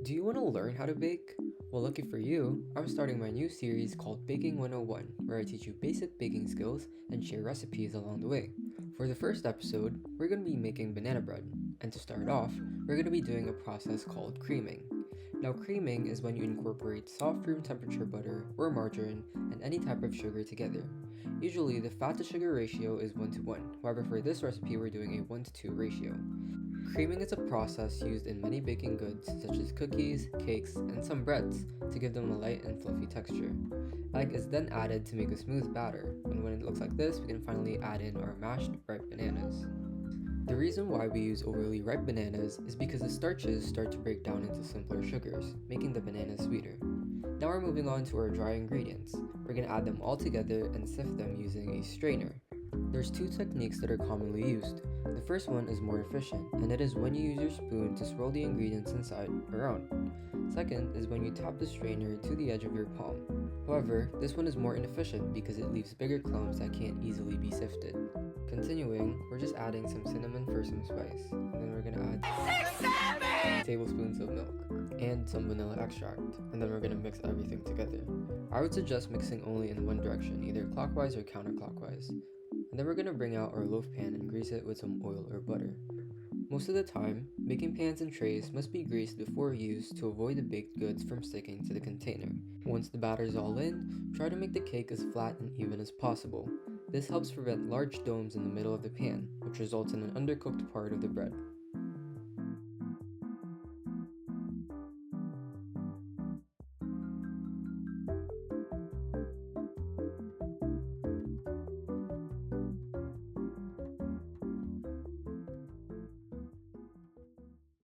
Do you want to learn how to bake? Well, lucky for you, I'm starting my new series called Baking 101, where I teach you basic baking skills and share recipes along the way. For the first episode, we're going to be making banana bread, and to start off, we're going to be doing a process called creaming. Now, creaming is when you incorporate soft room temperature butter or margarine and any type of sugar together. Usually, the fat to sugar ratio is 1 to 1, however, for this recipe, we're doing a 1 to 2 ratio. Creaming is a process used in many baking goods such as cookies, cakes, and some breads to give them a light and fluffy texture. Egg is then added to make a smooth batter, and when it looks like this, we can finally add in our mashed ripe bananas. The reason why we use overly ripe bananas is because the starches start to break down into simpler sugars, making the bananas sweeter. Now we're moving on to our dry ingredients. We're going to add them all together and sift them using a strainer. There's two techniques that are commonly used. The first one is more efficient, and it is when you use your spoon to swirl the ingredients inside around. Second is when you tap the strainer to the edge of your palm. However, this one is more inefficient because it leaves bigger clumps that can't easily be sifted. Continuing, we're just adding some cinnamon for some spice, and then we're gonna add 6 tablespoons of milk and some vanilla extract, and then we're gonna mix everything together. I would suggest mixing only in one direction, either clockwise or counterclockwise. And then we're going to bring out our loaf pan and grease it with some oil or butter. Most of the time, baking pans and trays must be greased before use to avoid the baked goods from sticking to the container. Once the batter is all in, try to make the cake as flat and even as possible. This helps prevent large domes in the middle of the pan, which results in an undercooked part of the bread.